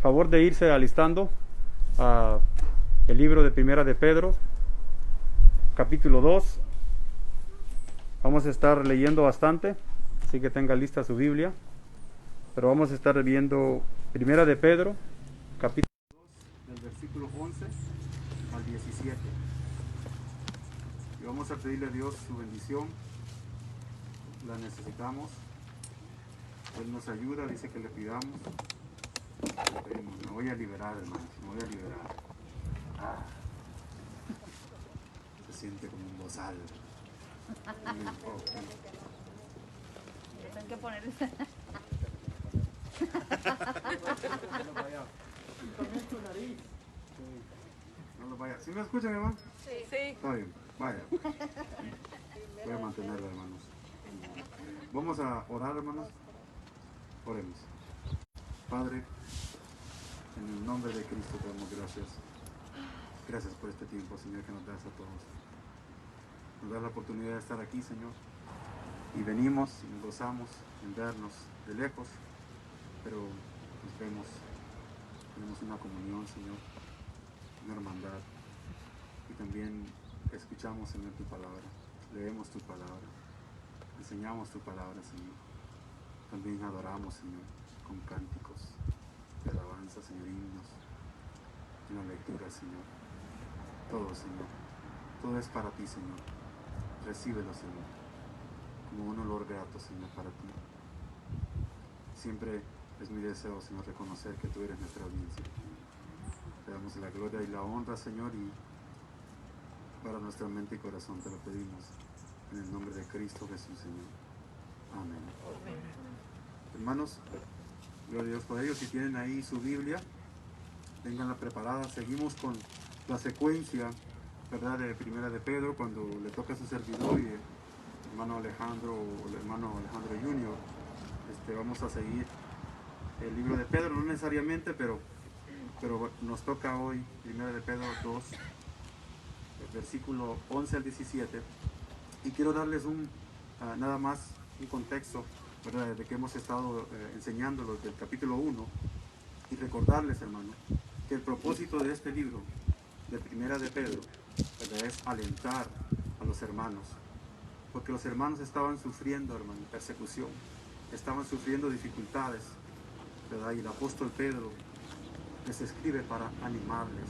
Favor de irse alistando a el libro de Primera de Pedro, capítulo 2. Vamos a estar leyendo bastante, así que tenga lista su Biblia. Pero vamos a estar viendo Primera de Pedro, capítulo 2, del versículo 11 al 17. Y vamos a pedirle a Dios su bendición. La necesitamos. Él nos ayuda, dice que le pidamos. Me voy a liberar, hermanos, me voy a liberar. Se siente como un bozal. Tienen que poner esa. No lo vaya. ¿Sí me escuchan, hermano? Sí. Está bien, vaya. Voy a mantenerlo, hermanos. Vamos a orar, hermanos. Oremos. Padre, en el nombre de Cristo te damos gracias. Gracias por este tiempo, Señor, que nos das a todos. Nos das la oportunidad de estar aquí, Señor. Y venimos y nos gozamos en vernos de lejos, pero nos vemos, tenemos una comunión, Señor, una hermandad. Y también escuchamos, Señor, tu palabra, leemos tu palabra, enseñamos tu palabra, Señor. También adoramos, Señor, con cánticos de alabanza, Señor, himnos, una lectura, Señor. Todo, Señor, todo es para ti, Señor. Recíbelo, Señor, como un olor grato, Señor, para ti. Siempre es mi deseo, Señor, reconocer que tú eres nuestra audiencia. Te damos la gloria y la honra, Señor, y para nuestra mente y corazón te lo pedimos. En el nombre de Cristo Jesús, Señor. Amén. Hermanos, gloria a Dios por ellos. Si tienen ahí su Biblia, ténganla preparada. Seguimos con la secuencia, ¿verdad?, de Primera de Pedro, cuando le toca a su servidor y el hermano Alejandro o el hermano Alejandro Junior. Vamos a seguir el libro de Pedro, no necesariamente, pero nos toca hoy Primera de Pedro 2, el versículo 11 al 17. Y quiero darles nada más un contexto, ¿verdad?, de que hemos estado enseñándolos del capítulo 1, y recordarles, hermano, que el propósito de este libro de Primera de Pedro, ¿verdad?, es alentar a los hermanos, porque los hermanos estaban sufriendo, hermano, persecución, estaban sufriendo dificultades, ¿verdad? Y el apóstol Pedro les escribe para animarles,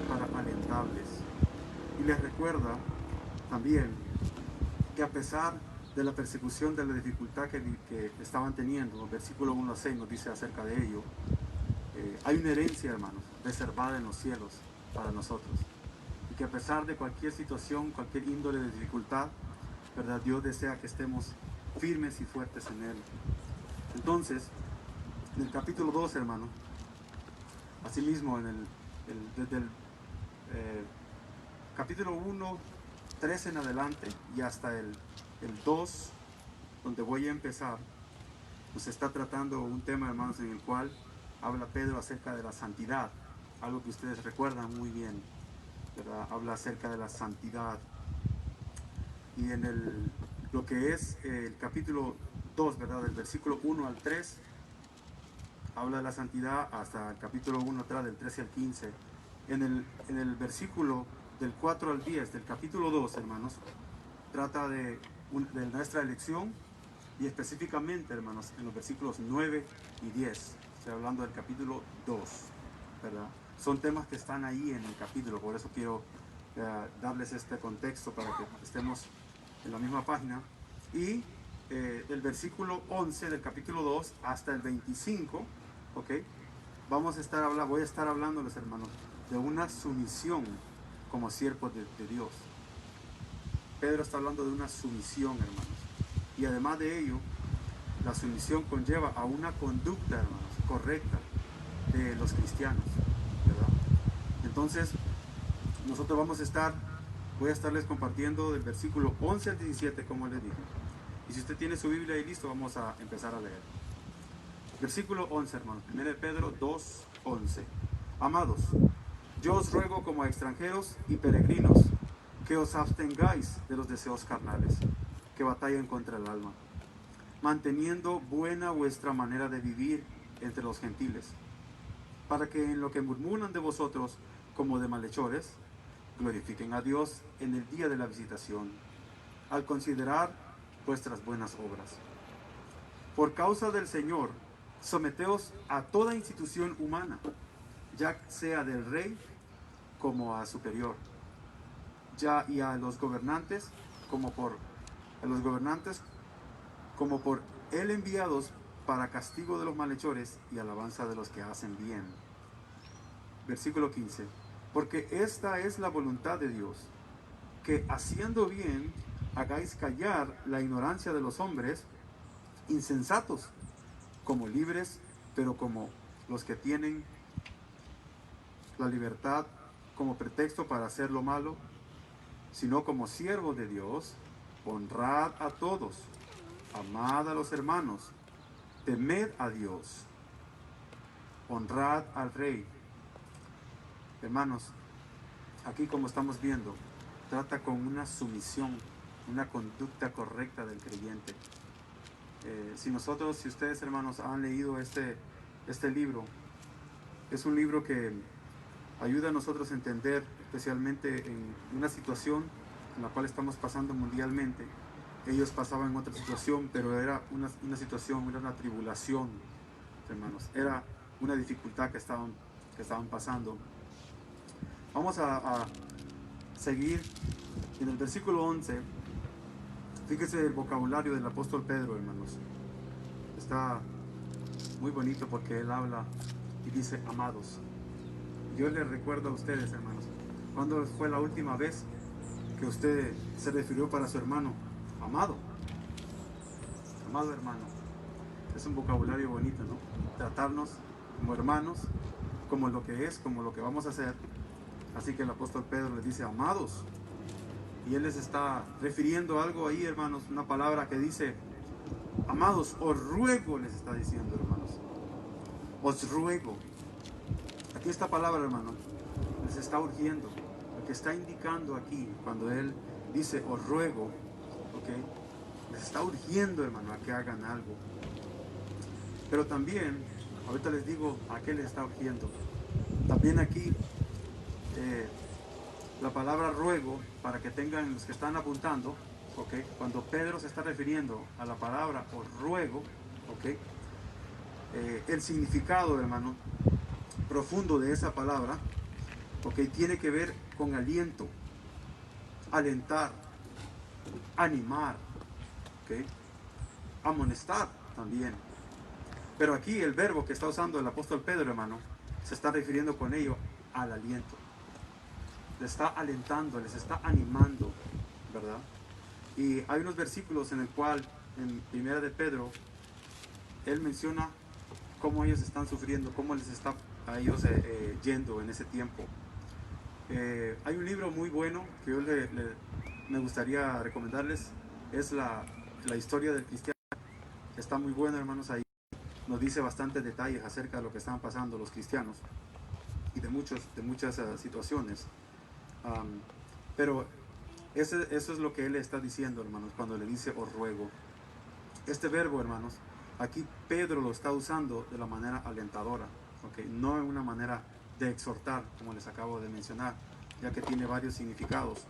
para alentarles, y les recuerda también que a pesar de la persecución, de la dificultad que estaban teniendo, el versículo 1 a 6 nos dice acerca de ello, hay una herencia, hermanos, reservada en los cielos para nosotros, y que a pesar de cualquier situación, cualquier índole de dificultad, ¿verdad?, Dios desea que estemos firmes y fuertes en Él. Entonces, en el capítulo 2, hermano, asimismo, desde el capítulo 1, 3 en adelante y hasta el 2, donde voy a empezar, pues está tratando un tema, hermanos, en el cual habla Pedro acerca de la santidad, algo que ustedes recuerdan muy bien, ¿verdad? Habla acerca de la santidad. Y en lo que es el capítulo 2, ¿verdad?, del versículo 1 al 3, habla de la santidad hasta el capítulo 1 atrás, del 13 al 15. En el versículo del 4 al 10 del capítulo 2, hermanos, trata de nuestra elección, y específicamente, hermanos, en los versículos 9 y 10, estoy hablando del capítulo 2, ¿verdad? Son temas que están ahí en el capítulo, por eso quiero darles este contexto para que estemos en la misma página. Y del versículo 11 del capítulo 2 hasta el 25, ¿ok? Voy a estar hablándoles, hermanos, de una sumisión como siervos de Dios. Pedro está hablando de una sumisión, hermanos. Y además de ello, la sumisión conlleva a una conducta, hermanos, correcta de los cristianos, ¿verdad? Entonces, nosotros voy a estarles compartiendo del versículo 11 al 17, como les dije. Y si usted tiene su Biblia ahí listo, vamos a empezar a leer. Versículo 11, hermanos. 1 Pedro 2, 11. Amados, yo os ruego como a extranjeros y peregrinos que os abstengáis de los deseos carnales que batallan contra el alma, manteniendo buena vuestra manera de vivir entre los gentiles, para que en lo que murmuran de vosotros como de malhechores, glorifiquen a Dios en el día de la visitación, al considerar vuestras buenas obras. Por causa del Señor, someteos a toda institución humana, ya sea del rey como a superior, ya y a los gobernantes como por él enviados para castigo de los malhechores y alabanza de los que hacen bien. Versículo 15. Porque esta es la voluntad de Dios, que haciendo bien hagáis callar la ignorancia de los hombres insensatos, como libres, pero como los que tienen la libertad como pretexto para hacer lo malo, sino como siervos de Dios, honrad a todos, amad a los hermanos, temed a Dios, honrad al rey. Hermanos, aquí como estamos viendo, trata con una sumisión, una conducta correcta del creyente. Si ustedes hermanos han leído este libro, es un libro que ayuda a nosotros a entender, especialmente en una situación en la cual estamos pasando mundialmente. Ellos pasaban en otra situación, pero era una situación, era una tribulación, hermanos, era una dificultad que estaban pasando. Vamos a seguir en el versículo 11. Fíjese el vocabulario del apóstol Pedro, hermanos. Está muy bonito porque él habla y dice amados. Yo les recuerdo a ustedes, hermanos, ¿cuándo fue la última vez que usted se refirió para su hermano? Amado. Amado hermano. Es un vocabulario bonito, ¿no? Tratarnos como hermanos, como lo que es, como lo que vamos a hacer. Así que el apóstol Pedro les dice amados. Y él les está refiriendo algo ahí, hermanos, una palabra que dice amados, os ruego, les está diciendo, hermanos. Os ruego. Aquí esta palabra, hermano, les está urgiendo. Lo que está indicando aquí, cuando él dice os ruego, ¿ok? Les está urgiendo, hermano, a que hagan algo. Pero también, ahorita les digo a qué les está urgiendo. También aquí, la palabra ruego, para que tengan los que están apuntando, ¿ok? Cuando Pedro se está refiriendo a la palabra os ruego, ¿ok? El significado, hermano, profundo de esa palabra, ¿ok? Tiene que ver con aliento, alentar, animar, ¿ok? Amonestar también. Pero aquí el verbo que está usando el apóstol Pedro, hermano, se está refiriendo con ello al aliento. Les está alentando, les está animando, ¿verdad? Y hay unos versículos en el cual, en Primera de Pedro, él menciona cómo ellos están sufriendo, cómo les está a ellos yendo en ese tiempo. Hay un libro muy bueno que yo me gustaría recomendarles, es la historia del cristiano. Está muy bueno, hermanos, ahí nos dice bastantes detalles acerca de lo que estaban pasando los cristianos y de muchas situaciones. Pero eso es lo que él está diciendo, hermanos, cuando le dice os ruego. Este verbo, hermanos, aquí Pedro lo está usando de la manera alentadora, ¿okay? No en una manera de exhortar, como les acabo de mencionar, ya que tiene varios significados,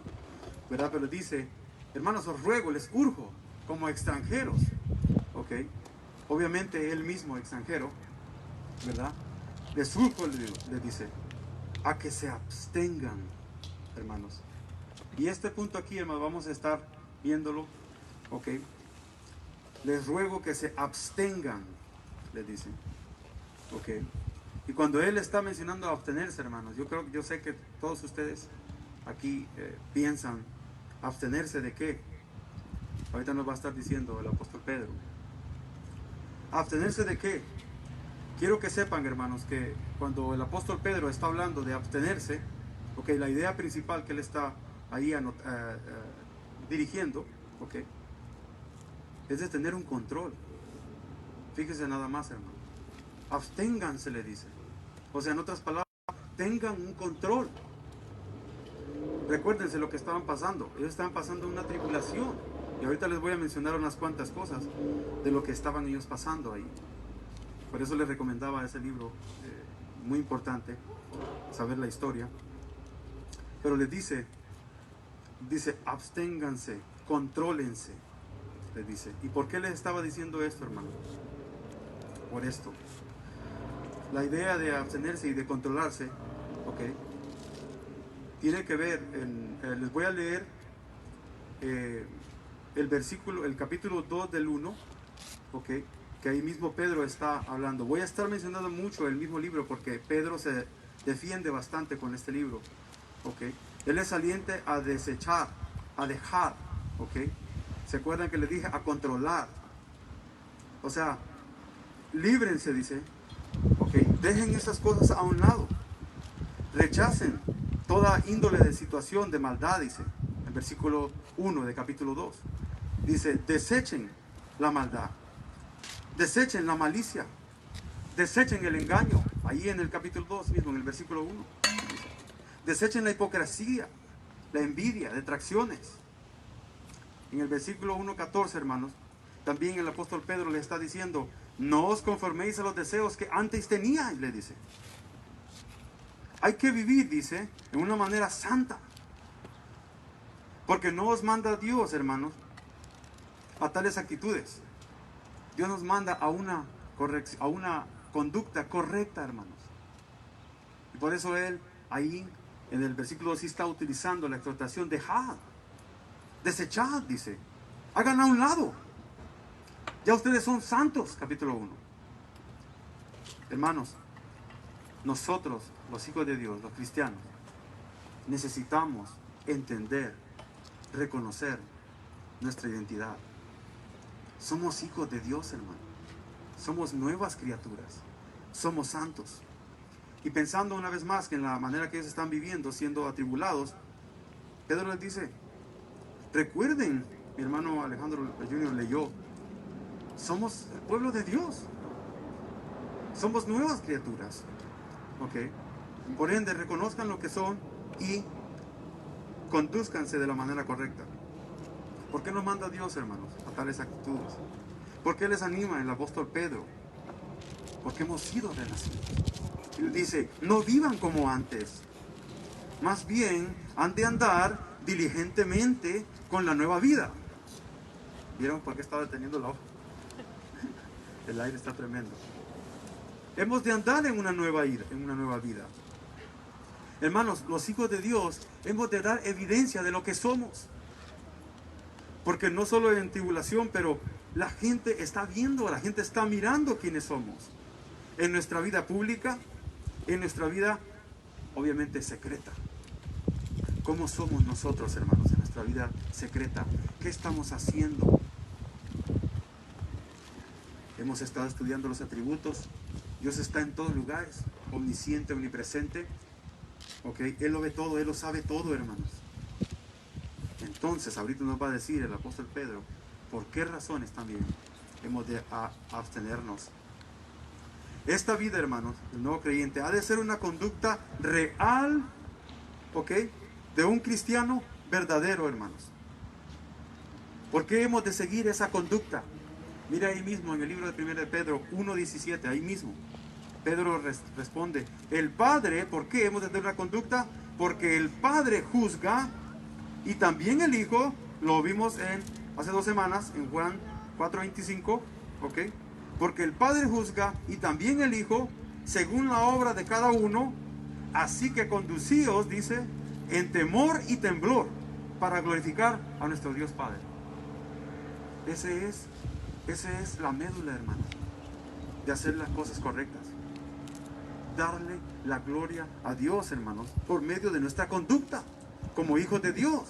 ¿verdad? Pero dice, hermanos, os ruego, les urjo, como extranjeros, ¿ok? Obviamente él mismo extranjero, ¿verdad? Les urjo, le dice, a que se abstengan, hermanos. Y este punto aquí, hermanos, vamos a estar viéndolo, ¿ok? Les ruego que se abstengan, le dice, ¿ok? Y cuando él está mencionando abstenerse, hermanos, yo sé que todos ustedes aquí piensan, ¿abstenerse de qué? Ahorita nos va a estar diciendo el apóstol Pedro. ¿Abstenerse de qué? Quiero que sepan, hermanos, que cuando el apóstol Pedro está hablando de abstenerse, okay, la idea principal que él está ahí dirigiendo, okay, es de tener un control. Fíjese nada más, hermano. Absténganse, le dice. O sea, en otras palabras, tengan un control. Recuérdense lo que estaban pasando. Ellos estaban pasando una tribulación. Y ahorita les voy a mencionar unas cuantas cosas de lo que estaban ellos pasando ahí. Por eso les recomendaba ese libro, muy importante, saber la historia. Pero les dice, absténganse, contrólense, les dice. ¿Y por qué les estaba diciendo esto, hermano? Por esto. La idea de abstenerse y de controlarse, ok, tiene que ver, les voy a leer el capítulo 2 del 1, ok, que ahí mismo Pedro está hablando. Voy a estar mencionando mucho el mismo libro porque Pedro se defiende bastante con este libro, ok. Él es saliente a desechar, a dejar, ok. ¿Se acuerdan que les dije? A controlar. O sea, líbrense, dice, ok. Dejen esas cosas a un lado. Rechacen toda índole de situación de maldad, dice, en versículo 1 de capítulo 2. Dice, desechen la maldad, desechen la malicia, desechen el engaño. Ahí en el capítulo 2 mismo, en el versículo 1. Desechen la hipocresía, la envidia, detracciones. En el versículo 1:14, hermanos, también el apóstol Pedro le está diciendo, no os conforméis a los deseos que antes teníais, le dice. Hay que vivir, dice, en una manera santa. Porque no os manda Dios, hermanos, a tales actitudes. Dios nos manda a una conducta correcta, hermanos. Y por eso Él, ahí, en el versículo 2, sí está utilizando la exhortación, dejad, desechad, dice. Hagan a un lado. Ya ustedes son santos, capítulo 1. Hermanos, nosotros, los hijos de Dios, los cristianos, necesitamos entender, reconocer nuestra identidad. Somos hijos de Dios, hermano. Somos nuevas criaturas. Somos santos. Y pensando una vez más que en la manera que ellos están viviendo, siendo atribulados, Pedro les dice, recuerden, mi hermano Alejandro Junior leyó, somos el pueblo de Dios. Somos nuevas criaturas. ¿Ok? Por ende, reconozcan lo que son y conduzcanse de la manera correcta. ¿Por qué nos manda Dios, hermanos, a tales actitudes? ¿Por qué les anima el apóstol Pedro? Porque hemos sido renacidos. Él dice, no vivan como antes. Más bien, han de andar diligentemente con la nueva vida. ¿Vieron por qué estaba deteniendo la hoja? El aire está tremendo. Hemos de andar en una nueva vida. Hermanos, los hijos de Dios hemos de dar evidencia de lo que somos. Porque no solo en tribulación, pero la gente está viendo, la gente está mirando quiénes somos. En nuestra vida pública, en nuestra vida obviamente secreta. ¿Cómo somos nosotros, hermanos, en nuestra vida secreta? ¿Qué estamos haciendo? Hemos estado estudiando los atributos. Dios está en todos lugares, omnisciente, omnipresente. ¿Okay? Él lo ve todo, Él lo sabe todo, hermanos. Entonces, ahorita nos va a decir el apóstol Pedro, ¿por qué razones también hemos de abstenernos? Esta vida, hermanos, el nuevo creyente, ha de ser una conducta real, ¿ok? De un cristiano verdadero, hermanos. ¿Por qué hemos de seguir esa conducta? Mira ahí mismo en el libro de 1 de Pedro 1:17, ahí mismo. Pedro responde, el Padre, ¿por qué hemos de tener una conducta? Porque el Padre juzga y también el Hijo, lo vimos hace 2 semanas en Juan 4:25, ¿ok? Porque el Padre juzga y también el Hijo, según la obra de cada uno, así que conducíos, dice, en temor y temblor, para glorificar a nuestro Dios Padre. Esa es la médula, hermano, de hacer las cosas correctas. Darle la gloria a Dios, hermanos, por medio de nuestra conducta, como hijos de Dios.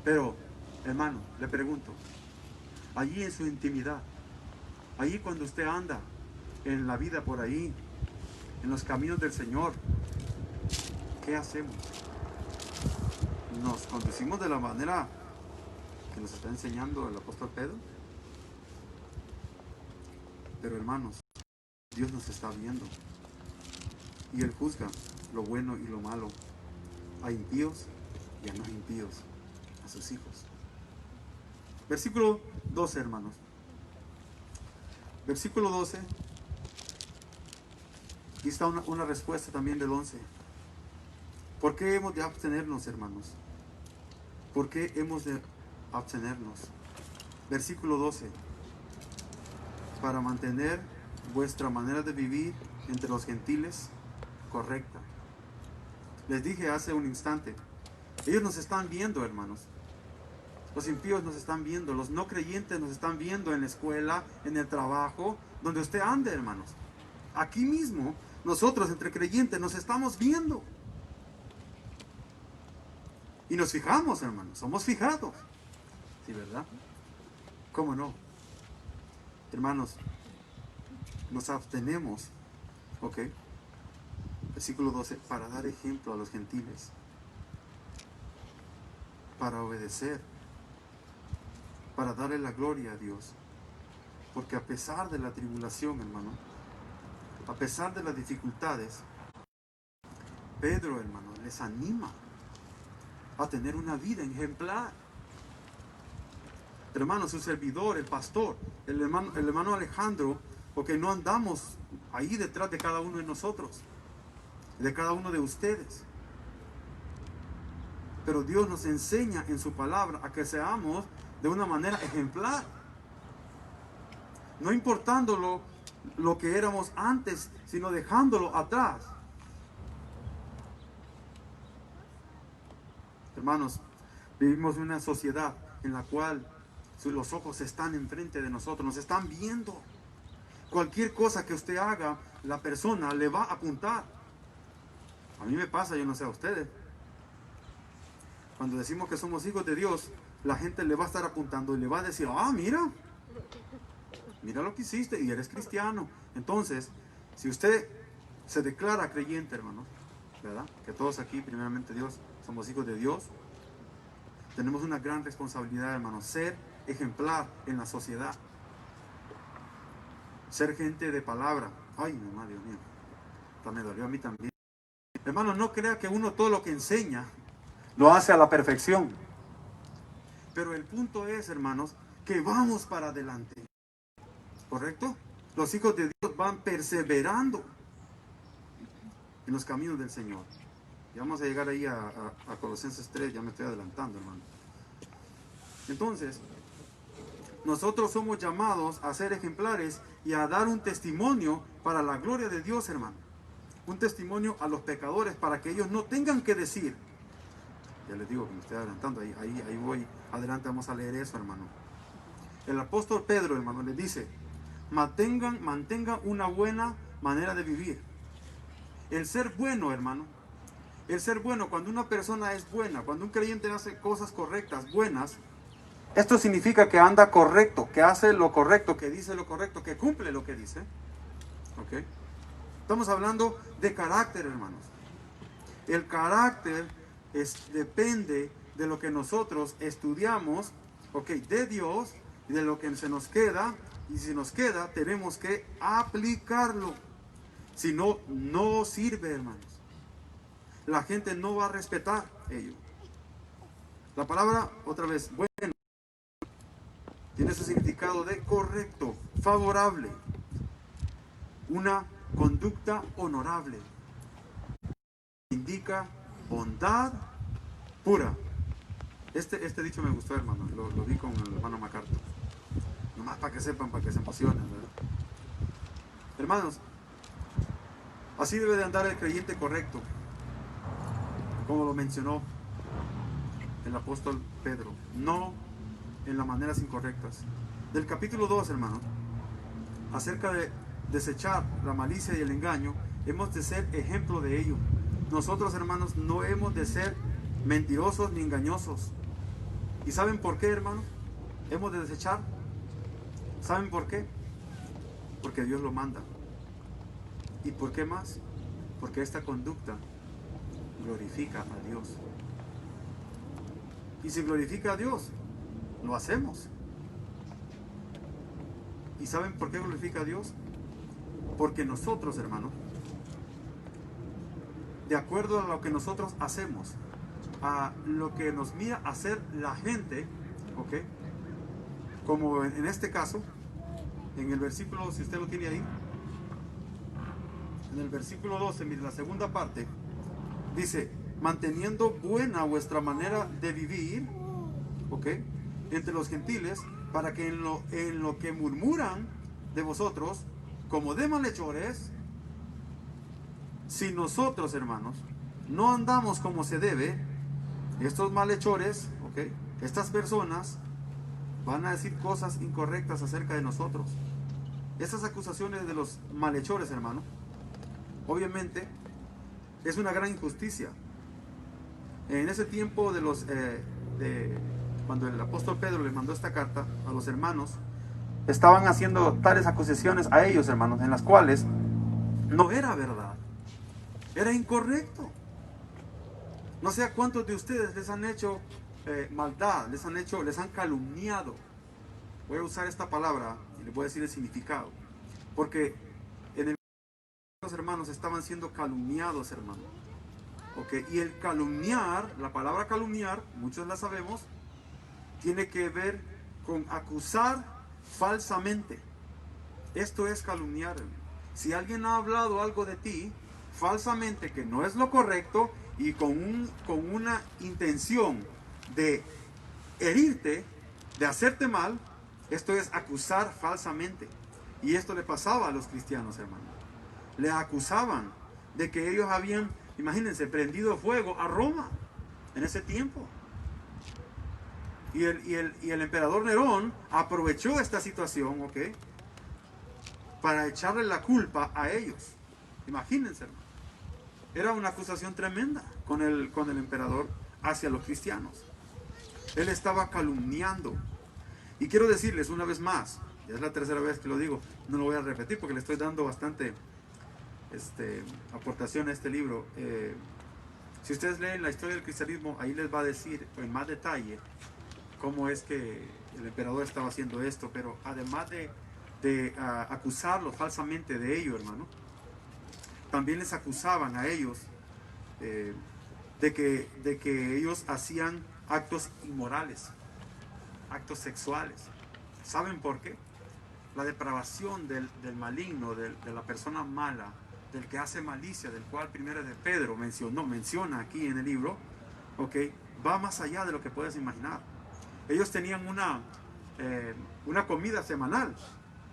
Pero, hermano, le pregunto, allí en su intimidad, allí cuando usted anda en la vida por ahí, en los caminos del Señor, ¿qué hacemos? ¿Nos conducimos de la manera que nos está enseñando el apóstol Pedro? Pero, hermanos, Dios nos está viendo y Él juzga lo bueno y lo malo, a impíos y a no impíos, a sus hijos. Versículo 12, hermanos. Versículo 12. Aquí está una respuesta también del 11. ¿Por qué hemos de abstenernos, hermanos? ¿Por qué hemos de abstenernos? Versículo 12. Para mantener vuestra manera de vivir entre los gentiles correcta. Les dije hace un instante, ellos nos están viendo, hermanos. Los impíos nos están viendo, los no creyentes nos están viendo en la escuela, en el trabajo, donde usted ande, hermanos. Aquí mismo, nosotros entre creyentes nos estamos viendo. Y nos fijamos, hermanos, somos fijados. ¿Sí, verdad? ¿Cómo no? Hermanos, nos abstenemos, ¿ok? Versículo 12, para dar ejemplo a los gentiles, para obedecer, para darle la gloria a Dios. Porque a pesar de la tribulación, hermano, a pesar de las dificultades, Pedro, hermano, les anima a tener una vida ejemplar. Hermano, su servidor, el pastor, el hermano Alejandro, porque no andamos ahí detrás de cada uno de nosotros, de cada uno de ustedes. Pero Dios nos enseña en su palabra a que seamos de una manera ejemplar. No importando lo que éramos antes, sino dejándolo atrás. Hermanos, vivimos en una sociedad en la cual los ojos están enfrente de nosotros, nos están viendo. Cualquier cosa que usted haga, la persona le va a apuntar. A mí me pasa, yo no sé a ustedes. Cuando decimos que somos hijos de Dios, la gente le va a estar apuntando y le va a decir, mira lo que hiciste y eres cristiano. Entonces, si usted se declara creyente, hermano, ¿verdad? Que todos aquí, primeramente Dios, somos hijos de Dios. Tenemos una gran responsabilidad, hermano, ser ejemplar en la sociedad. Ser gente de palabra. Ay, mamá, Dios mío. Me dolió a mí también. Hermano, no crea que uno todo lo que enseña lo hace a la perfección. Pero el punto es, hermanos, que vamos para adelante. ¿Correcto? Los hijos de Dios van perseverando en los caminos del Señor. Ya vamos a llegar ahí a Colosenses 3, ya me estoy adelantando, hermano. Entonces, nosotros somos llamados a ser ejemplares y a dar un testimonio para la gloria de Dios, hermano. Un testimonio a los pecadores para que ellos no tengan que decir. Ya les digo que me estoy adelantando, ahí voy, adelante vamos a leer eso, hermano. El apóstol Pedro, hermano, les dice, mantengan una buena manera de vivir. El ser bueno, hermano, el ser bueno, cuando una persona es buena, cuando un creyente hace cosas correctas, buenas, esto significa que anda correcto, que hace lo correcto, que dice lo correcto, que cumple lo que dice. ¿Ok? Estamos hablando de carácter, hermanos. El carácter depende de lo que nosotros estudiamos, ¿ok? De Dios y de lo que se nos queda. Y si nos queda, tenemos que aplicarlo. Si no, no sirve, hermanos. La gente no va a respetar ello. La palabra, otra vez, bueno, tiene su significado de correcto, favorable. Una conducta honorable. Indica bondad pura. Este dicho me gustó, hermano. Lo vi con el hermano MacArthur. Nomás para que sepan, para que se emocionen, ¿verdad? Hermanos, así debe de andar el creyente correcto, como lo mencionó el apóstol Pedro, no en las maneras incorrectas. Del capítulo 2, hermano, acerca de desechar la malicia y el engaño, hemos de ser ejemplo de ello. Nosotros, hermanos, no hemos de ser mentirosos ni engañosos. ¿Y saben por qué, hermano? Hemos de desechar. ¿Saben por qué? Porque Dios lo manda. ¿Y por qué más? Porque esta conducta glorifica a Dios. Y si glorifica a Dios, lo hacemos. ¿Y saben por qué glorifica a Dios? Porque nosotros, hermano, de acuerdo a lo que nosotros hacemos, a lo que nos mira hacer la gente, ¿ok? Como en este caso, En el versículo, si usted lo tiene ahí, en el versículo 12, mire la segunda parte, dice, manteniendo buena vuestra manera de vivir, ¿ok? Entre los gentiles, para que en lo que murmuran de vosotros, como de malhechores, si nosotros, hermanos, no andamos como se debe, estos malhechores, ¿ok? Estas personas van a decir cosas incorrectas acerca de nosotros. Esas acusaciones de los malhechores, hermano, obviamente es una gran injusticia. En ese tiempo cuando el apóstol Pedro le mandó esta carta a los hermanos, estaban haciendo tales acusaciones a ellos, hermanos, en las cuales no era verdad, era incorrecto. No sé a cuántos de ustedes les han hecho maldad, les han calumniado. Voy a usar esta palabra y les voy a decir el significado, porque en el los hermanos estaban siendo calumniados, hermano. Okay. Y el calumniar, la palabra calumniar, muchos la sabemos, tiene que ver con acusar falsamente. Esto es calumniar. Si alguien ha hablado algo de ti falsamente que no es lo correcto y con una intención de herirte, de hacerte mal, esto es acusar falsamente. Y esto le pasaba a los cristianos, hermano. Le acusaban de que ellos habían, imagínense, prendido fuego a Roma en ese tiempo. Y el emperador Nerón aprovechó esta situación, ¿ok? Para echarle la culpa a ellos. Imagínense, hermano. Era una acusación tremenda con el emperador hacia los cristianos. Él estaba calumniando. Y quiero decirles una vez más, ya es la tercera vez que lo digo, no lo voy a repetir porque le estoy dando bastante aportación a este libro. Si ustedes leen la historia del cristianismo, ahí les va a decir en más detalle cómo es que el emperador estaba haciendo esto, pero además de acusarlos falsamente de ello, hermano, también les acusaban a ellos de que ellos hacían actos inmorales, actos sexuales. ¿Saben por qué? La depravación del maligno, de la persona mala, del que hace malicia, del cual primero de Pedro menciona aquí en el libro, ¿okay? Va más allá de lo que puedes imaginar. Ellos tenían una comida semanal.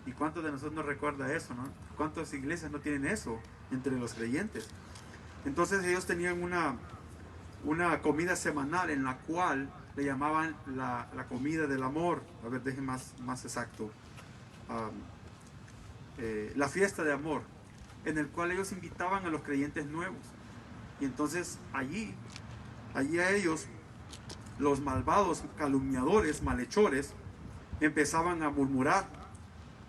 ¿Y cuántos de nosotros nos recuerda eso, no? ¿Cuántas iglesias no tienen eso entre los creyentes? Entonces ellos tenían una comida semanal en la cual le llamaban la comida del amor. A ver, dejen más exacto. La fiesta de amor, en el cual ellos invitaban a los creyentes nuevos. Y entonces allí a ellos, los malvados, calumniadores, malhechores, empezaban a murmurar.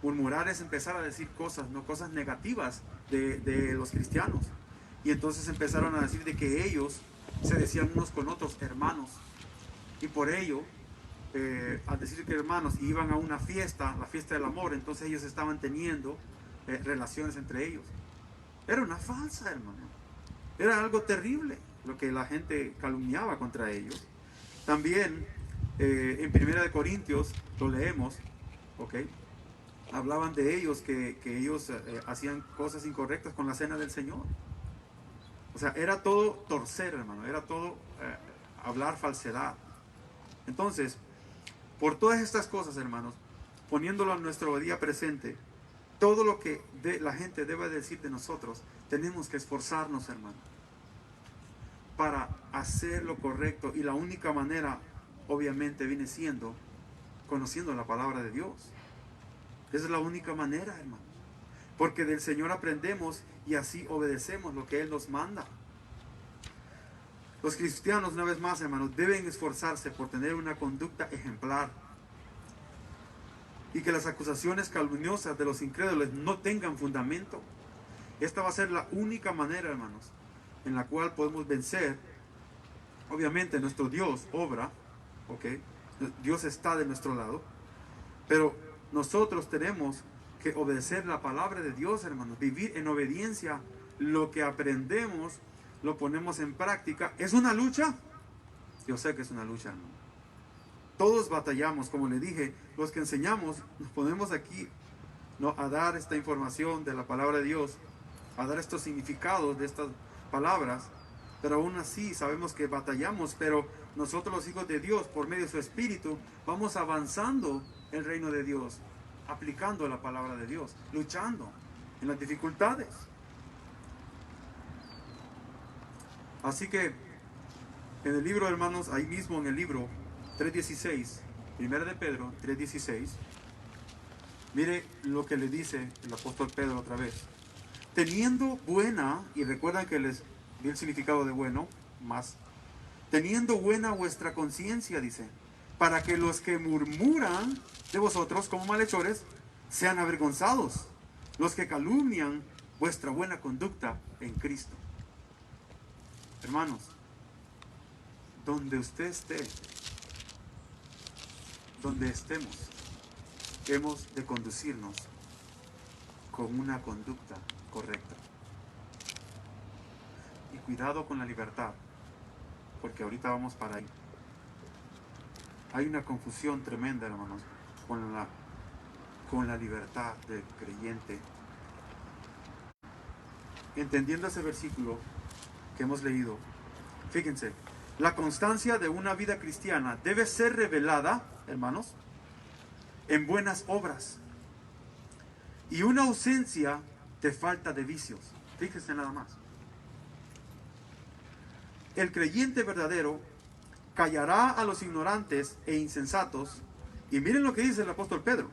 Murmurar es empezar a decir cosas, no cosas negativas de los cristianos. Y entonces empezaron a decir de que ellos se decían unos con otros hermanos. Y por ello, al decir que hermanos, iban a una fiesta, la fiesta del amor, entonces ellos estaban teniendo relaciones entre ellos. Era una falsa, hermano. Era algo terrible lo que la gente calumniaba contra ellos. También en 1 Corintios lo leemos, ¿ok? Hablaban de ellos que ellos hacían cosas incorrectas con la cena del Señor. O sea, era todo torcer, hermano, era todo hablar falsedad. Entonces, por todas estas cosas, hermanos, poniéndolo a nuestro día presente, todo lo que la gente debe decir de nosotros, tenemos que esforzarnos, hermano, para hacer lo correcto. Y la única manera, obviamente, viene siendo conociendo la palabra de Dios. Esa es la única manera, hermano. Porque del Señor aprendemos y así obedecemos lo que Él nos manda. Los cristianos, una vez más, hermanos, deben esforzarse por tener una conducta ejemplar. Y que las acusaciones calumniosas de los incrédulos no tengan fundamento. Esta va a ser la única manera, hermanos, en la cual podemos vencer. Obviamente nuestro Dios obra, ¿ok? Dios está de nuestro lado. Pero nosotros tenemos que obedecer la palabra de Dios, hermanos. Vivir en obediencia. Lo que aprendemos, lo ponemos en práctica. ¿Es una lucha? Yo sé que es una lucha, hermano. Todos batallamos, como le dije, los que enseñamos, nos ponemos aquí ¿no?, a dar esta información de la palabra de Dios, a dar estos significados de estas palabras, pero aún así sabemos que batallamos, pero nosotros los hijos de Dios, por medio de su Espíritu, vamos avanzando el reino de Dios, aplicando la palabra de Dios, luchando en las dificultades. Así que en el libro, hermanos, ahí mismo en el libro 3:16, 1 de Pedro 3:16, mire lo que le dice el apóstol Pedro otra vez. Teniendo buena, y recuerdan que les di el significado de bueno, más, teniendo buena vuestra conciencia, dice, para que los que murmuran de vosotros como malhechores sean avergonzados, los que calumnian vuestra buena conducta en Cristo. Hermanos, donde usted esté, donde estemos, hemos de conducirnos con una conducta correcta. Y cuidado con la libertad, porque ahorita vamos para ahí. Hay una confusión tremenda, hermanos, con la libertad del creyente. Entendiendo ese versículo que hemos leído, fíjense, la constancia de una vida cristiana debe ser revelada, hermanos, en buenas obras y una ausencia de falta de vicios. Fíjense nada más. El creyente verdadero callará a los ignorantes e insensatos. Y miren lo que dice el apóstol Pedro.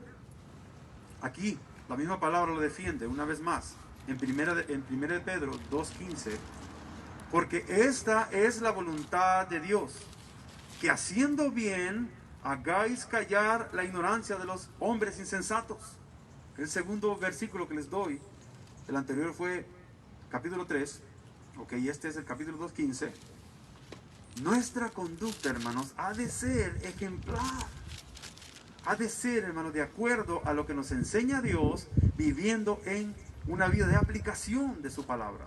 Aquí, la misma palabra lo defiende una vez más. En 1 de Pedro 2:15. Porque esta es la voluntad de Dios, que haciendo bien hagáis callar la ignorancia de los hombres insensatos. El segundo versículo que les doy, el anterior fue capítulo 3, ok, este es el capítulo 2:15. Nuestra conducta, hermanos, ha de ser ejemplar. Ha de ser, hermanos, de acuerdo a lo que nos enseña Dios, viviendo en una vida de aplicación de su palabra.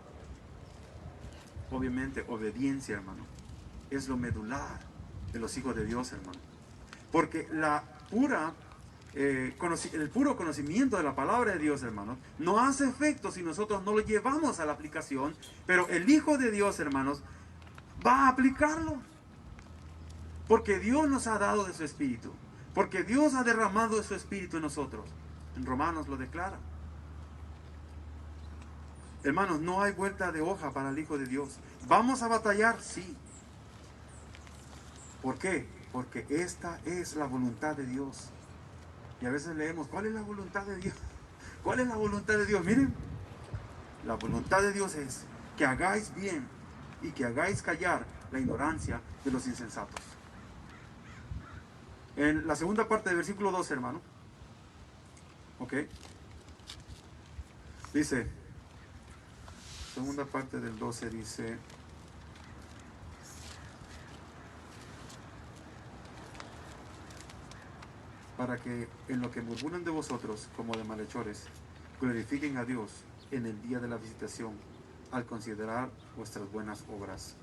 Obviamente, obediencia, hermano, es lo medular de los hijos de Dios, hermano. Porque el puro conocimiento de la palabra de Dios, hermanos, no hace efecto si nosotros no lo llevamos a la aplicación. Pero el Hijo de Dios, hermanos, va a aplicarlo. Porque Dios nos ha dado de su Espíritu. Porque Dios ha derramado de su Espíritu en nosotros. En Romanos lo declara. Hermanos, no hay vuelta de hoja para el Hijo de Dios. ¿Vamos a batallar? Sí. ¿Por qué? Porque esta es la voluntad de Dios. Y a veces leemos, ¿cuál es la voluntad de Dios? ¿Cuál es la voluntad de Dios? Miren, la voluntad de Dios es que hagáis bien y que hagáis callar la ignorancia de los insensatos. En la segunda parte del versículo 12, hermano, ok, dice, segunda parte del 12 dice, para que en lo que murmuran de vosotros como de malhechores, glorifiquen a Dios en el día de la visitación, al considerar vuestras buenas obras.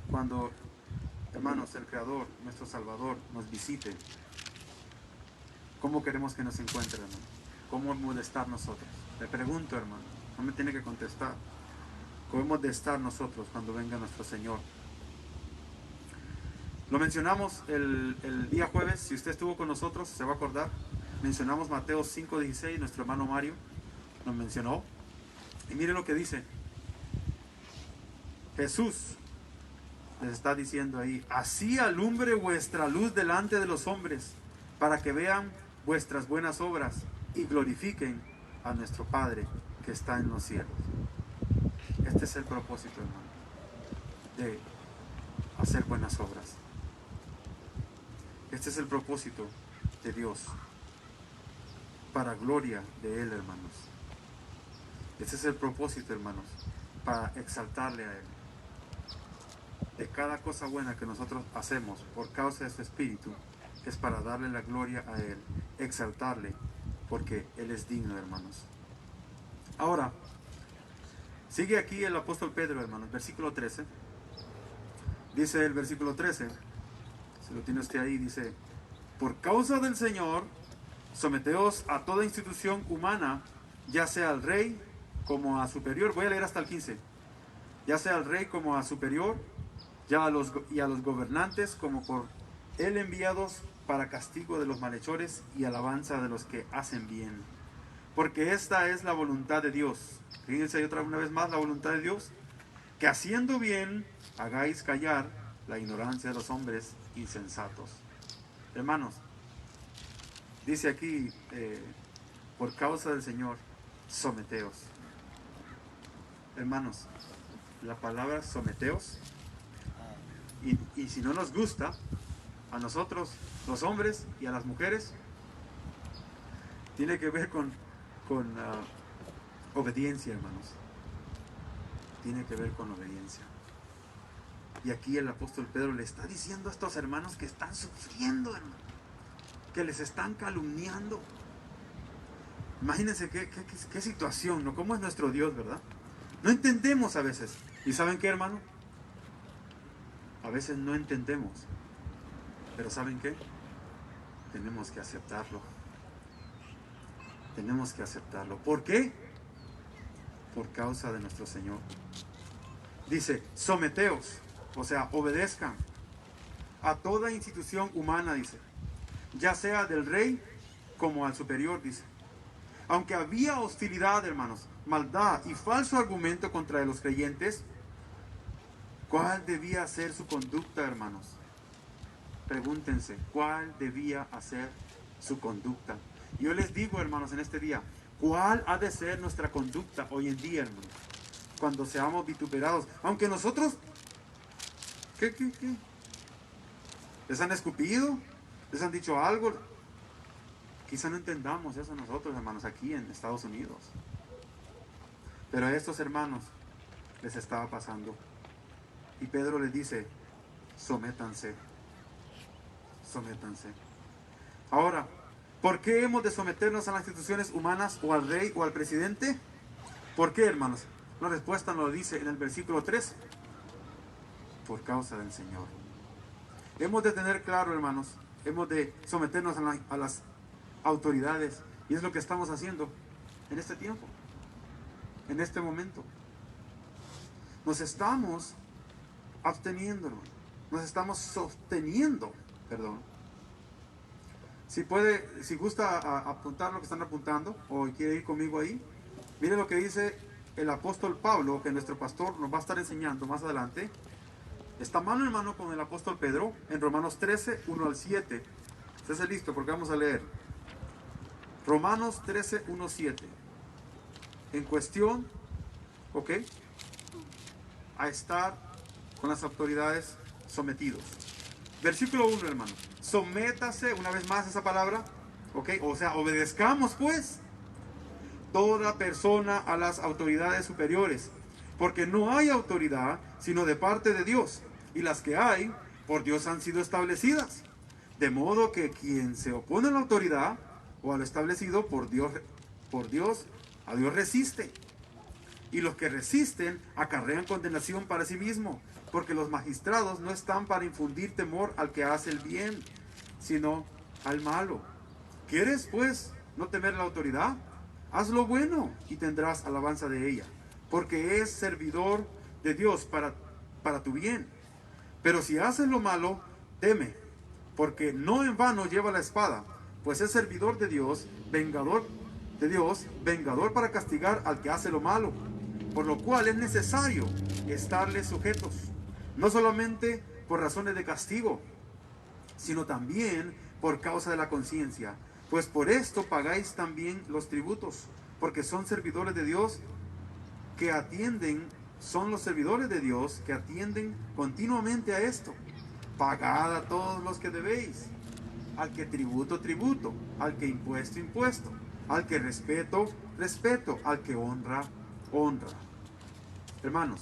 Cuando, hermanos, el Creador, nuestro Salvador, nos visite, ¿cómo queremos que nos encuentre, hermano? ¿Cómo hemos de estar nosotros? Le pregunto, hermano, no me tiene que contestar. ¿Cómo hemos de estar nosotros cuando venga nuestro Señor? Lo mencionamos el día jueves, si usted estuvo con nosotros, se va a acordar. Mencionamos Mateo 5:16, nuestro hermano Mario nos mencionó. Y mire lo que dice. Jesús les está diciendo ahí, así alumbre vuestra luz delante de los hombres, para que vean vuestras buenas obras y glorifiquen a nuestro Padre que está en los cielos. Este es el propósito, hermano, de hacer buenas obras. Este es el propósito de Dios, para gloria de Él, hermanos. Este es el propósito, hermanos, para exaltarle a Él. De cada cosa buena que nosotros hacemos por causa de su Espíritu, es para darle la gloria a Él, exaltarle, porque Él es digno, hermanos. Ahora, sigue aquí el apóstol Pedro, hermanos, versículo 13. Dice el versículo 13, si lo tiene usted ahí, dice, por causa del Señor, Someteos a toda institución humana, ya sea al rey como a superior. Voy a leer hasta el 15. Ya sea al rey como a superior, y a los gobernantes como por él enviados para castigo de los malhechores y alabanza de los que hacen bien. Porque esta es la voluntad de Dios. Fíjense otra una vez más la voluntad de Dios, que haciendo bien hagáis callar la ignorancia de los hombres insensatos. Hermanos, dice aquí, por causa del Señor, someteos. Hermanos, la palabra someteos, y si no nos gusta, a nosotros, los hombres y a las mujeres, tiene que ver con obediencia, hermanos. Tiene que ver con obediencia. Y aquí el apóstol Pedro le está diciendo a estos hermanos que están sufriendo, hermano, que les están calumniando. Imagínense qué situación, ¿no? ¿Cómo es nuestro Dios, verdad? No entendemos a veces. ¿Y saben qué, hermano? A veces no entendemos. Pero ¿saben qué? Tenemos que aceptarlo. Tenemos que aceptarlo. ¿Por qué? Por causa de nuestro Señor. Dice, someteos, o sea, obedezcan a toda institución humana, dice, ya sea del rey como al superior, dice. Aunque había hostilidad, hermanos, maldad y falso argumento contra los creyentes, ¿cuál debía ser su conducta, hermanos? Pregúntense, ¿cuál debía ser su conducta? Yo les digo, hermanos, en este día, ¿cuál ha de ser nuestra conducta hoy en día, hermanos? Cuando seamos vituperados, aunque nosotros, ¿qué? ¿Les han escupido? ¿Les han dicho algo? Quizá no entendamos eso nosotros, hermanos, aquí en Estados Unidos. Pero a estos hermanos les estaba pasando. Y Pedro les dice, sométanse. Sométanse. Ahora, ¿por qué hemos de someternos a las instituciones humanas o al rey o al presidente? ¿Por qué, hermanos? La respuesta nos lo dice en el versículo 3. Por causa del Señor. Hemos de tener claro, hermanos, hemos de someternos a las autoridades. Y es lo que estamos haciendo en este tiempo, en este momento. Nos estamos absteniendo, hermano. Nos estamos sosteniendo, perdón. Si gusta apuntar lo que están apuntando, o quiere ir conmigo ahí, mire lo que dice el apóstol Pablo, que nuestro pastor nos va a estar enseñando más adelante. Está mano en mano con el apóstol Pedro en Romanos 13, 1 al 7. Estés listo porque vamos a leer. Romanos 13, 1, 7. En cuestión, ¿ok? A estar con las autoridades sometidos. Versículo 1, hermano. Sométase, una vez más esa palabra, ¿ok? O sea, obedezcamos pues toda persona a las autoridades superiores, porque no hay autoridad sino de parte de Dios, y las que hay por Dios han sido establecidas. De modo que quien se opone a la autoridad o a lo establecido por Dios, a Dios resiste. Y los que resisten acarrean condenación para sí mismo, porque los magistrados no están para infundir temor al que hace el bien, sino al malo. ¿Quieres, pues, no temer la autoridad? Haz lo bueno y tendrás alabanza de ella, porque es servidor de Dios para tu bien. Pero si haces lo malo, teme, porque no en vano lleva la espada, pues es servidor de Dios, vengador para castigar al que hace lo malo, por lo cual es necesario estarles sujetos, no solamente por razones de castigo, sino también por causa de la conciencia, pues por esto pagáis también los tributos, porque son servidores de Dios que atienden, continuamente a esto. Pagad a todos los que debéis, al que tributo, tributo, al que impuesto, impuesto, al que respeto, respeto, al que honra, honra. Hermanos,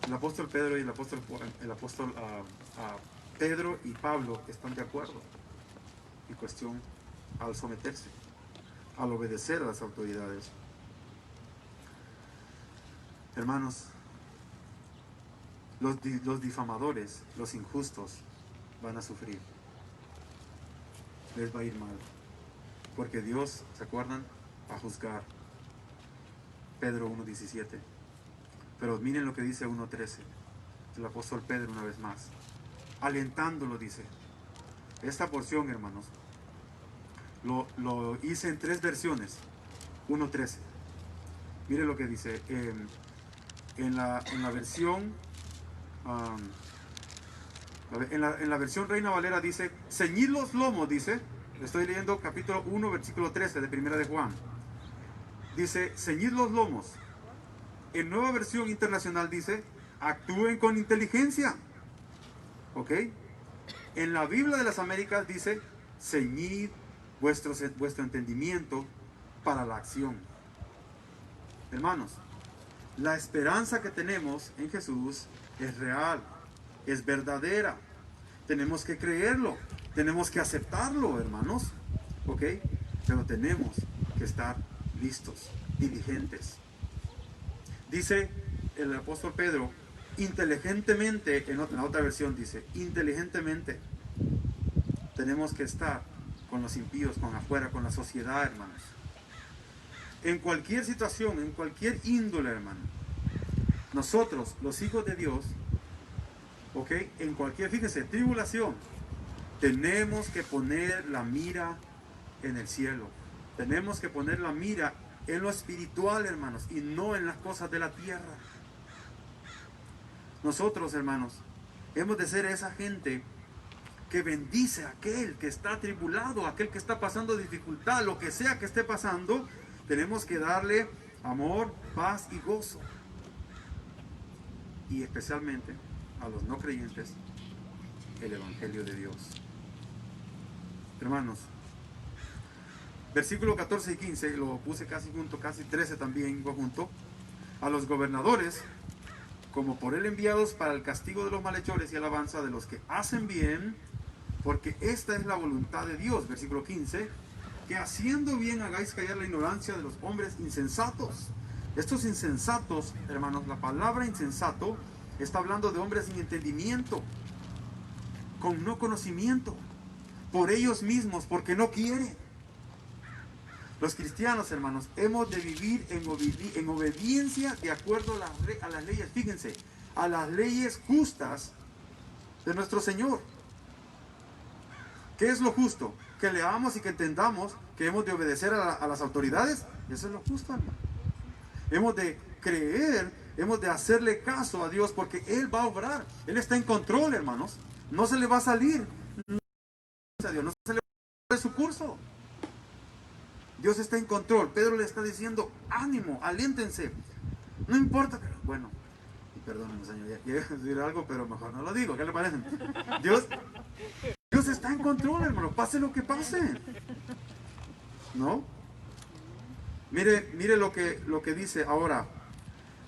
el apóstol Pedro y el apóstol Pedro y Pablo están de acuerdo en cuestión al someterse, al obedecer a las autoridades. Hermanos, los difamadores, los injustos van a sufrir. les va a ir mal. Porque Dios, ¿se acuerdan? Va a juzgar. Pedro 1:17. Pero miren lo que dice 1:13. El apóstol Pedro una vez más. Alentándolo dice. Esta porción, hermanos, lo hice en 3 versiones. 1:13. Miren lo que dice. En la versión... en la versión Reina Valera dice, ceñid los lomos, dice. Estoy leyendo capítulo 1, versículo 13 de Primera de Juan. Dice, ceñid los lomos. En Nueva Versión Internacional dice, actúen con inteligencia. ¿Ok? En la Biblia de las Américas dice, ceñid vuestro entendimiento para la acción. Hermanos, la esperanza que tenemos en Jesús es real, es verdadera. Tenemos que creerlo, tenemos que aceptarlo, hermanos. ¿Ok? Pero tenemos que estar listos, diligentes. Dice el apóstol Pedro, inteligentemente, en la otra versión dice, inteligentemente. Tenemos que estar con los impíos, con afuera, con la sociedad, hermanos. En cualquier situación, en cualquier índole, hermano. Nosotros, los hijos de Dios, ¿ok? En cualquier, fíjese, tribulación, tenemos que poner la mira en el cielo. Tenemos que poner la mira en lo espiritual, hermanos, y no en las cosas de la tierra. Nosotros, hermanos, hemos de ser esa gente que bendice a aquel que está atribulado, a aquel que está pasando dificultad, lo que sea que esté pasando. Tenemos que darle amor, paz y gozo. Y especialmente a los no creyentes, el Evangelio de Dios. Hermanos, versículo 14 y 15, lo puse casi junto, casi 13 también junto. A los gobernadores, como por él enviados para el castigo de los malhechores y alabanza de los que hacen bien, porque esta es la voluntad de Dios. Versículo 15, que haciendo bien hagáis callar la ignorancia de los hombres insensatos. Estos insensatos, hermanos, la palabra insensato está hablando de hombres sin entendimiento, con no conocimiento, por ellos mismos, porque no quieren. Los cristianos, hermanos, hemos de vivir en obediencia de acuerdo a las leyes, fíjense, a las leyes justas de nuestro Señor. ¿Qué es lo justo? Que leamos y que entendamos que hemos de obedecer a las autoridades. Eso es lo justo, hermano. Hemos de creer, hemos de hacerle caso a Dios porque Él va a obrar. Él está en control, hermanos. No se le va a salir. No se le va a salir de su curso. Dios está en control. Pedro le está diciendo, ánimo, aliéntense. No importa. Bueno, perdónenme, Señor, ya iba a decir algo, pero mejor no lo digo. ¿Qué le parece? Dios está en control, hermano. Pase lo que pase. ¿No? Mire lo que dice ahora.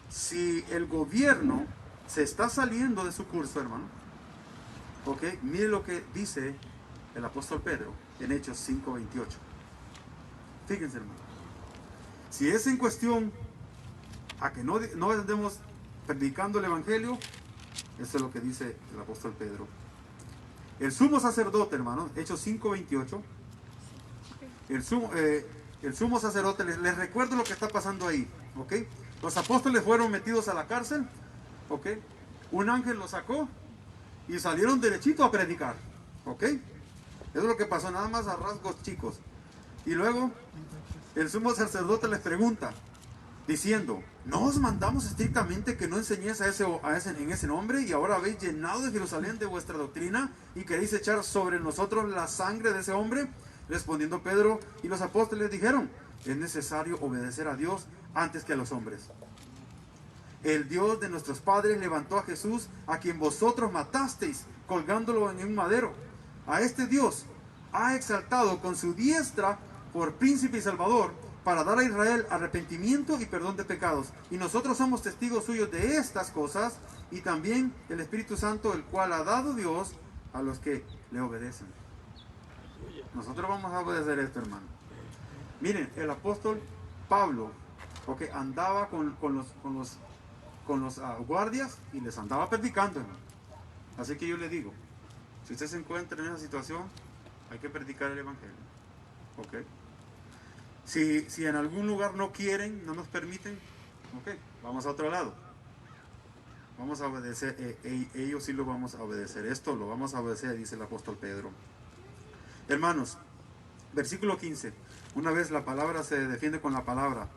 Si el gobierno se está saliendo de su curso, hermano, ¿ok? Mire lo que dice el apóstol Pedro en Hechos 5:28. Fíjense, hermano. Si es en cuestión a que no andemos predicando el evangelio, eso es lo que dice el apóstol Pedro. El sumo sacerdote, hermano, Hechos 5:28. El sumo sacerdote, les recuerdo lo que está pasando ahí, ¿ok? Los apóstoles fueron metidos a la cárcel, ¿ok? Un ángel los sacó y salieron derechito a predicar, ¿ok? Eso es lo que pasó, nada más a rasgos chicos. Y luego el sumo sacerdote les pregunta, diciendo, ¿no os mandamos estrictamente que no enseñéis en ese nombre? Y ahora habéis llenado de Jerusalén de vuestra doctrina y queréis echar sobre nosotros la sangre de ese hombre. Respondiendo Pedro y los apóstoles dijeron, es necesario obedecer a Dios antes que a los hombres. El Dios de nuestros padres levantó a Jesús, a quien vosotros matasteis, colgándolo en un madero. A este Dios ha exaltado con su diestra por príncipe y salvador, para dar a Israel arrepentimiento y perdón de pecados. Y nosotros somos testigos suyos de estas cosas, y también el Espíritu Santo, el cual ha dado Dios a los que le obedecen. Nosotros vamos a obedecer esto, hermano. Miren, el apóstol Pablo, okay, andaba con los guardias y les andaba predicando, hermano. Así que yo le digo, si usted se encuentra en esa situación, Hay que predicar el evangelio. ¿Ok? Si en algún lugar no quieren, no nos permiten, ok, vamos a otro lado. Vamos a obedecer, ellos sí lo vamos a obedecer. Esto lo vamos a obedecer, dice el apóstol Pedro. Hermanos, versículo 15. Una vez la palabra se defiende con la palabra.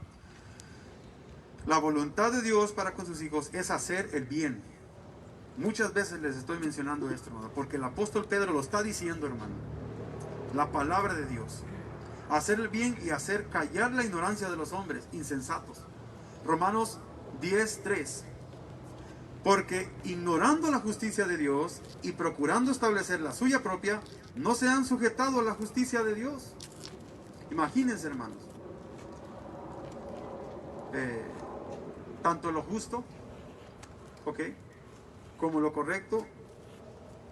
La voluntad de Dios para con sus hijos es hacer el bien. Muchas veces les estoy mencionando esto, hermano, porque el apóstol Pedro lo está diciendo, hermano. La palabra de Dios. Hacer el bien y hacer callar la ignorancia de los hombres insensatos. Romanos 10:3. Porque ignorando la justicia de Dios y procurando establecer la suya propia, no se han sujetado a la justicia de Dios. Imagínense, hermanos. Tanto lo justo, ¿ok?, como lo correcto,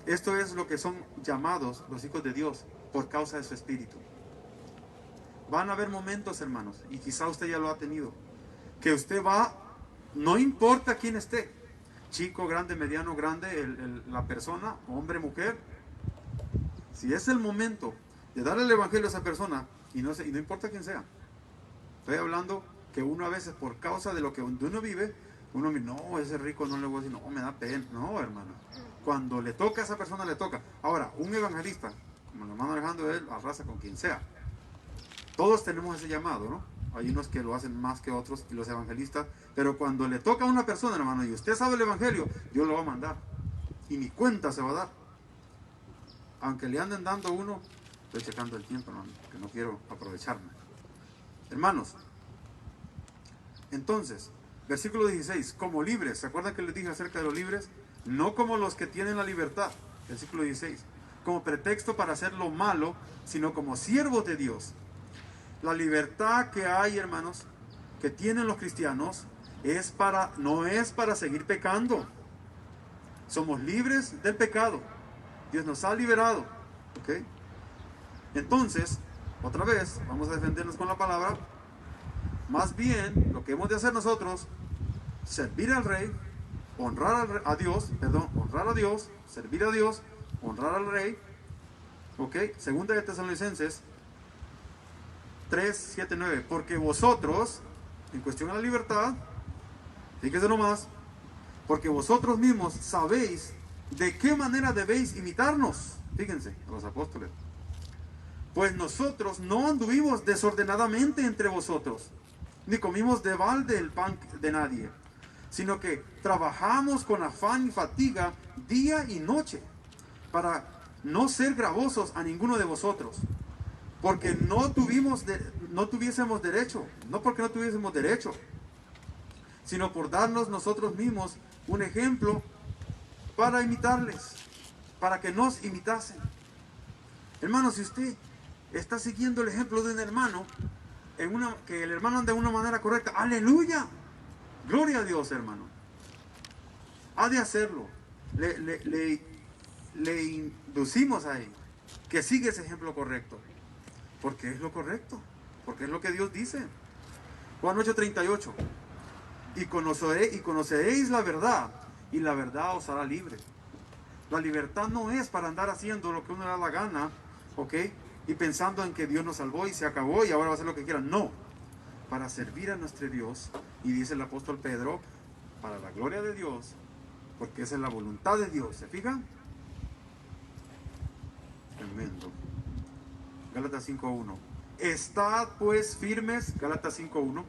esto es lo que son llamados los hijos de Dios por causa de su espíritu. Van a haber momentos, hermanos, y quizá usted ya lo ha tenido, que usted va, no importa quién esté, chico, grande, mediano, grande, la persona, hombre, mujer, si es el momento de darle el evangelio a esa persona, y no importa quién sea, estoy hablando que uno a veces por causa de lo que uno vive, uno dice, no, ese rico no le voy a decir, no, me da pena. No, hermano, cuando le toca a esa persona, le toca. Ahora, un evangelista, como el hermano Alejandro, él arrasa con quien sea. Todos tenemos ese llamado, ¿no? Hay unos que lo hacen más que otros, y los evangelistas, pero cuando le toca a una persona, hermano, y usted sabe el evangelio, Dios lo va a mandar, y ni cuenta se va a dar. Aunque le anden dando uno, estoy checando el tiempo, hermano, que no quiero aprovecharme. Hermanos, entonces, versículo 16, como libres, ¿se acuerdan que les dije acerca de los libres? No como los que tienen la libertad, versículo 16, como pretexto para hacer lo malo, sino como siervos de Dios. La libertad que hay, hermanos, que tienen los cristianos, no es para seguir pecando. Somos libres del pecado. Dios nos ha liberado, ¿ok? Entonces, otra vez, vamos a defendernos con la palabra. Más bien, lo que hemos de hacer nosotros, servir al rey, honrar a Dios, servir a Dios, honrar al rey, ¿ok? Segunda de Tesalonicenses 3, 7, 9, porque vosotros, en cuestión de la libertad, fíjese nomás, porque vosotros mismos sabéis de qué manera debéis imitarnos, fíjense, a los apóstoles, pues nosotros no anduvimos desordenadamente entre vosotros, ni comimos de balde el pan de nadie, sino que trabajamos con afán y fatiga día y noche, para no ser gravosos a ninguno de vosotros, porque no tuviésemos derecho, no porque no tuviésemos derecho, sino por darnos nosotros mismos un ejemplo para imitarles, para que nos imitasen. Hermano, si usted está siguiendo el ejemplo de un hermano, que el hermano anda de una manera correcta, aleluya, gloria a Dios, hermano, ha de hacerlo. Le inducimos a él que siga ese ejemplo correcto, porque es lo correcto, porque es lo que Dios dice. Juan 8:38, y conoceréis la verdad, y la verdad os hará libre. La libertad no es para andar haciendo lo que uno le da la gana, ¿ok?, y pensando en que Dios nos salvó y se acabó y ahora va a hacer lo que quiera. No, para servir a nuestro Dios, y dice el apóstol Pedro, para la gloria de Dios, porque esa es la voluntad de Dios. ¿Se fijan? Tremendo. Gálatas 5:1. Estad pues firmes, Gálatas 5:1.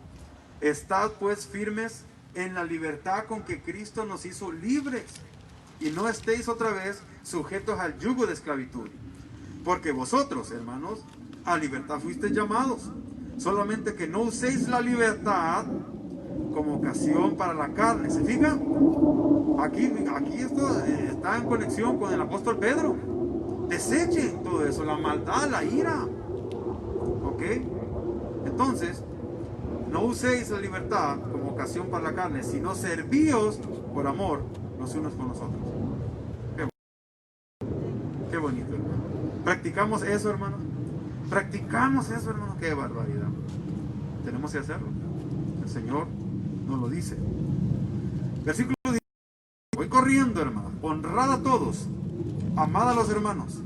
Estad pues firmes en la libertad con que Cristo nos hizo libres, y no estéis otra vez sujetos al yugo de esclavitud. Porque vosotros, hermanos, a libertad fuisteis llamados, solamente que no uséis la libertad como ocasión para la carne. ¿Se fijan? Aquí esto está en conexión con el apóstol Pedro. Desechen todo eso, la maldad, la ira. ¿Ok? Entonces, no uséis la libertad como ocasión para la carne, sino servíos por amor los unos con los otros. Qué bonito, hermano. ¿Practicamos eso, hermano? ¿Practicamos eso, hermano? ¡Qué barbaridad! Tenemos que hacerlo. El Señor nos lo dice. Versículo 10. Voy corriendo, hermano. Honrad a todos. Amad a los hermanos.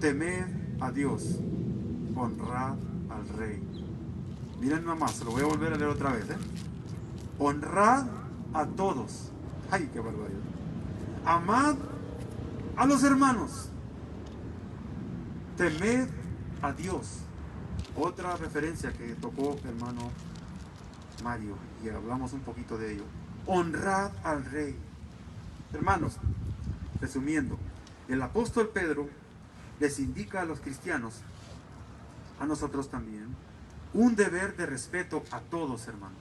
temed a Dios, honrad al rey. Miren nomás, se lo voy a volver a leer otra vez. Honrad a todos. Ay, qué barbaridad. Amad a los hermanos. Temed a Dios. Otra referencia que tocó hermano Mario, y hablamos un poquito de ello. Honrad al rey. Hermanos, resumiendo, el apóstol Pedro les indica a los cristianos, a nosotros también, un deber de respeto a todos, hermano.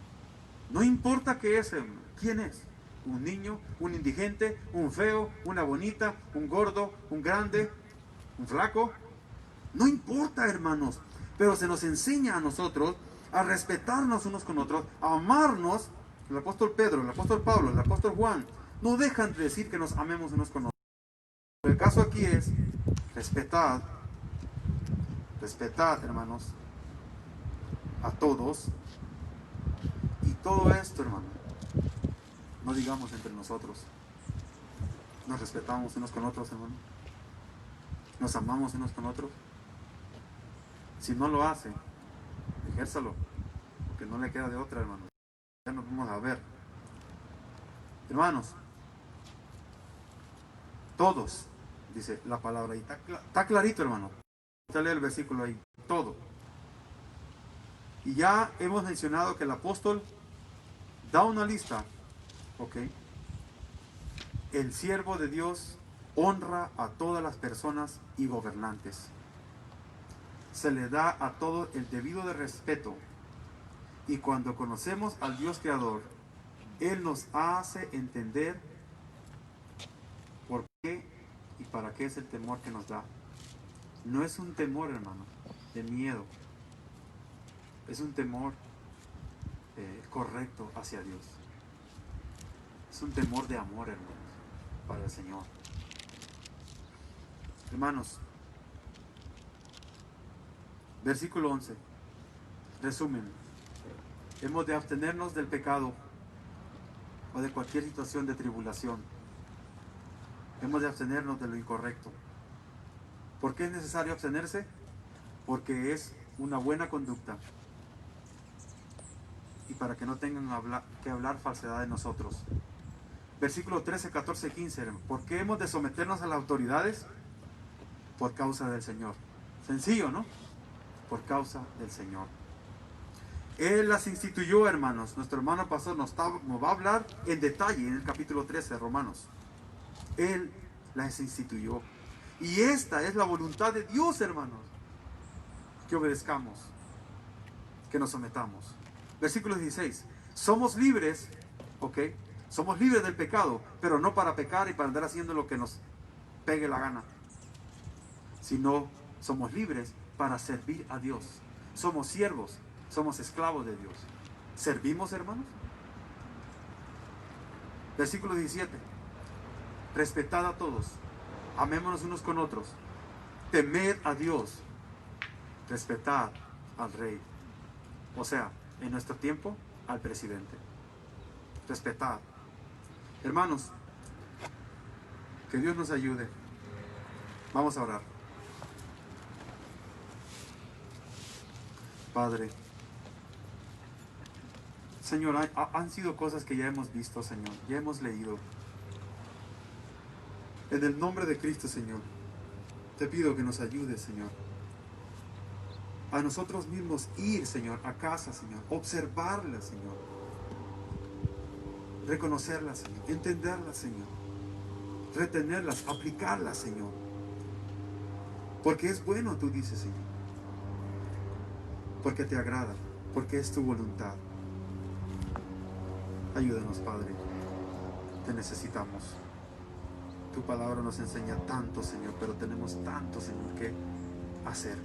No importa qué es, hermano. ¿Quién es? Un niño, un indigente, un feo, una bonita, un gordo, un grande, un flaco. No importa, hermanos. Pero se nos enseña a nosotros a respetarnos unos con otros, a amarnos. El apóstol Pedro, el apóstol Pablo, el apóstol Juan, no dejan de decir que nos amemos unos con otros. Pero el caso aquí es respetad, hermanos, a todos. Y todo esto, hermano, no digamos entre nosotros. Nos respetamos unos con otros, hermano. Nos amamos unos con otros. Si no lo hace, ejérzalo, porque no le queda de otra, hermano. Ya nos vamos a ver. Hermanos, todos, dice la palabra ahí. Está clarito, hermano. Usted lee el versículo ahí. Todo. Y ya hemos mencionado que el apóstol da una lista. Ok. El siervo de Dios honra a todas las personas y gobernantes. Se le da a todo el debido de respeto. Y cuando conocemos al Dios creador, Él nos hace entender por qué y para qué es el temor que nos da. No es un temor, hermano, de miedo. Es un temor correcto hacia Dios. Es un temor de amor, hermanos, para el Señor. Hermanos, versículo 11. Resumen. Hemos de abstenernos del pecado o de cualquier situación de tribulación. Hemos de abstenernos de lo incorrecto. ¿Por qué es necesario abstenerse? Porque es una buena conducta. Y para que no tengan que hablar falsedad de nosotros. Versículo 13, 14, 15. ¿Por qué hemos de someternos a las autoridades? Por causa del Señor. Sencillo, ¿no? Por causa del Señor. Él las instituyó, hermanos. Nuestro hermano pastor nos va a hablar en detalle en el capítulo 13 de Romanos. Él las instituyó. Y esta es la voluntad de Dios, hermanos. Que obedezcamos. Que nos sometamos. Versículo 16. Somos libres, ¿ok? Somos libres del pecado, pero no para pecar y para andar haciendo lo que nos pegue la gana. Sino somos libres para servir a Dios. Somos siervos. Somos esclavos de Dios. ¿Servimos, hermanos? Versículo 17. Respetad a todos. Amémonos unos con otros. Temed a Dios. Respetad al rey. O sea, en nuestro tiempo, al presidente. Respetad. Hermanos, que Dios nos ayude. Vamos a orar. Padre, Señor, han sido cosas que ya hemos visto, Señor, ya hemos leído. En el nombre de Cristo, Señor, te pido que nos ayudes, Señor. A nosotros mismos ir, Señor, a casa, Señor, observarlas, Señor. Reconocerlas, Señor, entenderlas, Señor. Retenerlas, aplicarlas, Señor. Porque es bueno, tú dices, Señor. Porque te agrada, porque es tu voluntad. Ayúdanos, Padre. Te necesitamos. Tu palabra nos enseña tanto, Señor, pero tenemos tanto, Señor, que hacer.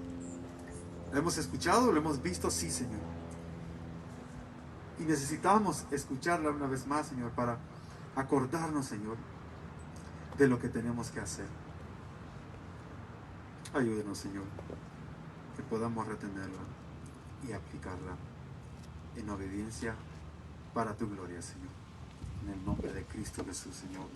¿Lo hemos escuchado? ¿Lo hemos visto? Sí, Señor. Y necesitamos escucharla una vez más, Señor, para acordarnos, Señor, de lo que tenemos que hacer. Ayúdenos, Señor, que podamos retenerla y aplicarla en obediencia para tu gloria, Señor. En el nombre de Cristo Jesús, Señor.